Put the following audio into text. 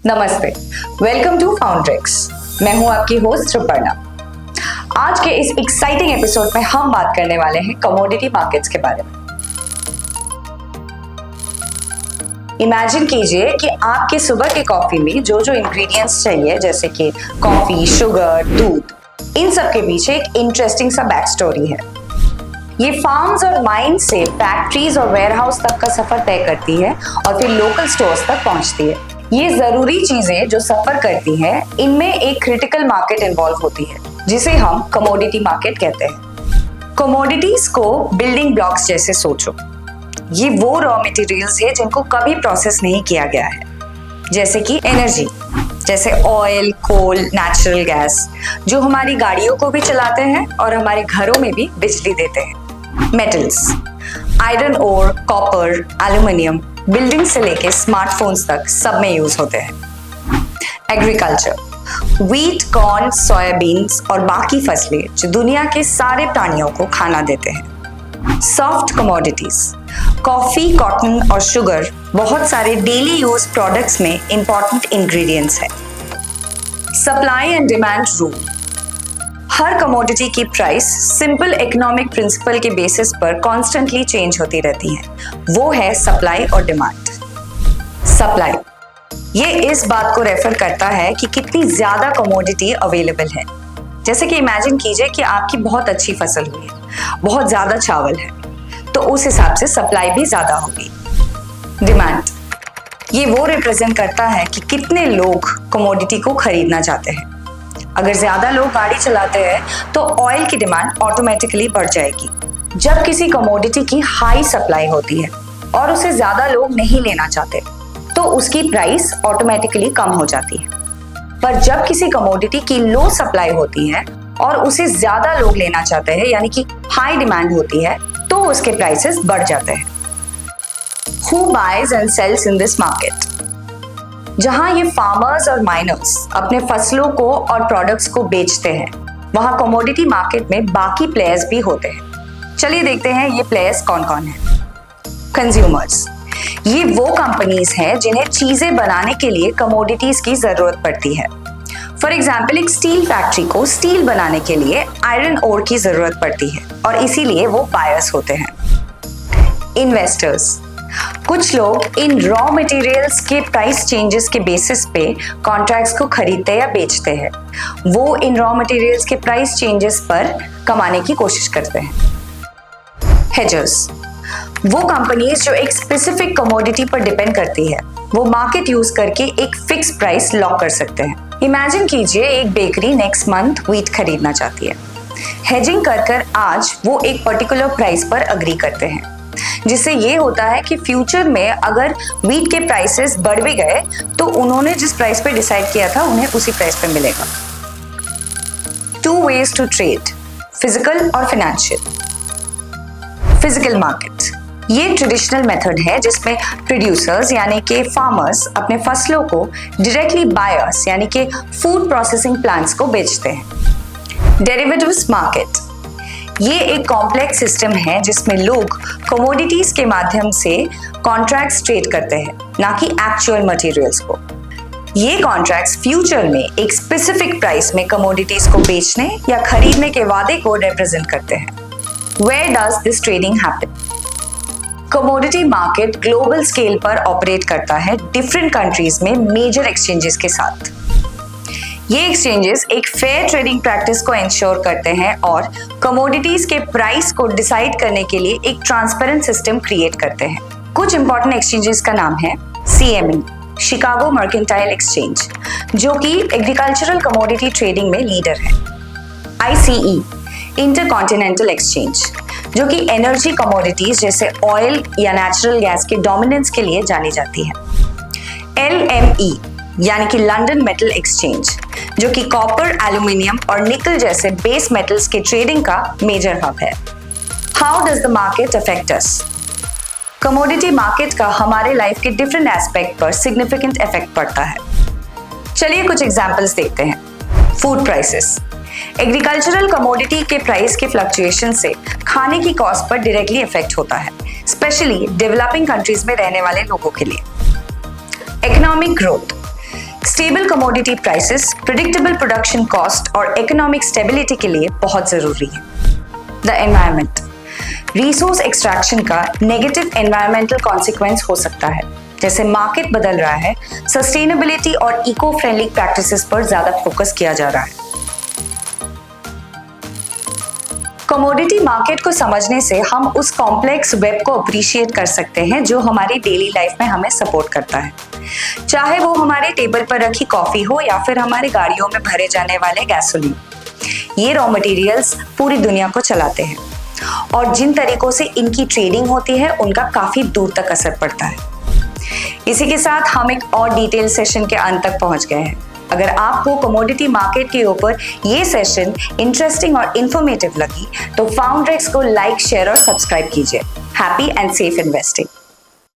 नमस्ते, welcome to फाउंड्रेक्स। मैं हूं आपकी होस्ट सुपर्णा। आज के इस एक्साइटिंग एपिसोड में हम बात करने वाले हैं कमोडिटी मार्केट्स के बारे में। इमेजिन कीजिए कि आपके सुबह के कॉफी में जो जो इंग्रेडिएंट्स चाहिए, जैसे कि कॉफी, शुगर, दूध, इन सब के पीछे एक इंटरेस्टिंग सा बैक स्टोरी है। ये फार्म्स और माइंस से फैक्ट्रीज और वेयरहाउस तक का सफर तय करती है और फिर लोकल स्टोर्स तक पहुंचती है। ये जरूरी चीजें जो सफर करती हैं, इनमें एक क्रिटिकल मार्केट इन्वॉल्व होती है जिसे हम कमोडिटी मार्केट कहते हैं। कमोडिटीज को बिल्डिंग ब्लॉक्स जैसे सोचो। ये वो रॉ मटेरियल्स है जिनको कभी प्रोसेस नहीं किया गया है, जैसे कि एनर्जी, जैसे ऑयल, कोल, नेचुरल गैस, जो हमारी गाड़ियों को भी चलाते हैं और हमारे घरों में भी बिजली देते हैं। Metals, iron ore, copper, aluminium, building से लेके स्मार्टफोन्स तक सब में यूज होते हैं। एग्रीकल्चर, व्हीट, कॉर्न, सोयाबीन्स और बाकी फसलें जो दुनिया के सारे प्राणियों को खाना देते हैं। सॉफ्ट कमोडिटीज, कॉफी, कॉटन और शुगर बहुत सारे डेली यूज प्रोडक्ट्स में इंपॉर्टेंट इंग्रेडिएंट्स हैं। Supply and demand rule, her commodity की प्राइस सिंपल इकोनॉमिक प्रिंसिपल के बेसिस पर कॉन्स्टेंटली चेंज होती रहती है। वो है सप्लाई और डिमांड। सप्लाई, ये इस बात को रेफर करता है कि कितनी ज्यादा कमोडिटी अवेलेबल है। जैसे कि इमेजिन कीजिए कि आपकी बहुत अच्छी फसल हुई है, बहुत ज्यादा चावल है, तो उस हिसाब से सप्लाई भी ज्यादा होगी। डिमांड, ये वो रिप्रेजेंट करता है कि कितने लोग कमोडिटी को खरीदना चाहते हैं। अगर ज्यादा लोग गाड़ी चलाते हैं तो ऑयल की डिमांड ऑटोमेटिकली बढ़ जाएगी। जब किसी कमोडिटी की हाई सप्लाई होती है और उसे ज्यादा लोग नहीं लेना चाहते, तो उसकी प्राइस ऑटोमेटिकली कम हो जाती है। पर जब किसी कमोडिटी की लो सप्लाई होती है और उसे ज्यादा लोग लेना चाहते हैं, यानी कि हाई डिमांड होती है, तो उसके प्राइसेस बढ़ जाते हैं। Who buys and sells in this market? जहां ये फार्मर्स और माइनर्स अपने फसलों को और प्रोडक्ट्स को बेचते हैं, वहां कमोडिटी मार्केट में बाकी प्लेयर्स भी होते हैं। चलिए देखते हैं ये प्लेयर्स कौन कौन हैं। कंज्यूमर्स, ये वो कंपनीज हैं जिन्हें चीजें बनाने के लिए कमोडिटीज की जरूरत पड़ती है। फॉर एग्जाम्पल, एक स्टील फैक्ट्री को स्टील बनाने के लिए आयरन ओर की जरूरत पड़ती है और इसीलिए वो बायर्स होते हैं। इन्वेस्टर्स, कुछ लोग इन रॉ मटेरियल्स के प्राइस चेंजेस के बेसिस पे कॉन्ट्रैक्ट्स को खरीदते या बेचते हैं। वो इन रॉ मटेरियल्स के प्राइस चेंजेस पर कमाने की कोशिश करते हैं। हेजर्स, वो कंपनीज जो एक स्पेसिफिक कमोडिटी पर डिपेंड करती है, वो मार्केट यूज करके एक फिक्स प्राइस लॉक कर सकते हैं। इमेजिन कीजिए एक बेकरी नेक्स्ट मंथ व्हीट खरीदना चाहती है। हेजिंग कर आज वो एक पर्टिकुलर प्राइस पर अग्री करते हैं, जिससे ये होता है कि फ्यूचर में अगर व्हीट के प्राइसेस बढ़ भी गए तो उन्होंने जिस प्राइस पे डिसाइड किया था उन्हें उसी प्राइस पे मिलेगा। 2 ways to trade, फिजिकल और फाइनेंशियल। फिजिकल मार्केट, ये ट्रेडिशनल मेथड है जिसमें प्रोड्यूसर्स यानी कि फार्मर्स अपने फसलों को डायरेक्टली बायर्स यानी कि फूड प्रोसेसिंग प्लांट्स को बेचते हैं। डेरिवेटिव्स मार्केट, ये एक कॉम्प्लेक्स सिस्टम है जिसमें लोग कमोडिटीज के माध्यम से कॉन्ट्रैक्ट्स ट्रेड करते हैं, ना कि एक्चुअल मटेरियल्स को। ये कॉन्ट्रैक्ट्स फ्यूचर में एक स्पेसिफिक प्राइस में कमोडिटीज को बेचने या खरीदने के वादे को रिप्रेजेंट करते हैं। Where does this trading happen? Commodity market global scale पर ऑपरेट करता है डिफरेंट कंट्रीज में मेजर एक्सचेंजेस के साथ। ये एक्सचेंजेस एक फेयर ट्रेडिंग प्रैक्टिस को इंश्योर करते हैं और कमोडिटीज के प्राइस को डिसाइड करने के लिए एक ट्रांसपेरेंट सिस्टम क्रिएट करते हैं। कुछ इंपॉर्टेंट एक्सचेंजेस का नाम है CME, शिकागो मर्केंटाइल एक्सचेंज, जो कि एग्रीकल्चरल कमोडिटी ट्रेडिंग में लीडर है। ICE, इंटरकॉन्टिनेंटल एक्सचेंज, जो कि एनर्जी कमोडिटीज जैसे ऑयल या नेचुरल गैस के डोमिनेंस के लिए जानी जाती है। LME, यानी कि लंदन मेटल एक्सचेंज, जो कि कॉपर, एल्यूमिनियम और निकल जैसे बेस मेटल्स के ट्रेडिंग का मेजर हब है। How does the market affect us? Commodity market का हमारे लाइफ के डिफरेंट एस्पेक्ट पर सिग्निफिकेंट इफेक्ट पड़ता है। चलिए कुछ एग्जांपल्स देखते हैं। फूड प्राइसेस, एग्रीकल्चरल कमोडिटी के प्राइस के फ्लक्चुएशन से खाने की कॉस्ट पर डायरेक्टली इफेक्ट होता है, स्पेशली डेवलपिंग कंट्रीज में रहने वाले लोगों के लिए। Economic growth, stable commodity prices, predictable production cost और इकोनॉमिक स्टेबिलिटी के लिए बहुत जरूरी है। द एनवायरनमेंट, रिसोर्स एक्सट्रैक्शन का नेगेटिव एनवायरमेंटल कॉन्सिक्वेंस हो सकता है। जैसे मार्केट बदल रहा है, सस्टेनेबिलिटी और इको फ्रेंडली प्रैक्टिसेस पर ज्यादा फोकस किया जा रहा है। कमोडिटी मार्केट को समझने से हम उस कॉम्प्लेक्स वेब को अप्रिशिएट कर सकते हैं जो हमारी डेली लाइफ में हमें सपोर्ट करता है, चाहे वो हमारे टेबल पर रखी कॉफी हो या फिर हमारे गाड़ियों में भरे जाने वाले गैसोलीन। ये रॉ मटेरियल्स पूरी दुनिया को चलाते हैं और जिन तरीकों से इनकी ट्रेडिंग होती है उनका काफी दूर तक असर पड़ता है। इसी के साथ हम एक और डिटेल सेशन के अंत तक पहुंच गए हैं। अगर आपको कमोडिटी मार्केट के ऊपर ये सेशन इंटरेस्टिंग और इंफॉर्मेटिव लगी तो फाउंड्रेक्स को लाइक, शेयर और सब्सक्राइब कीजिए। Happy and safe investing.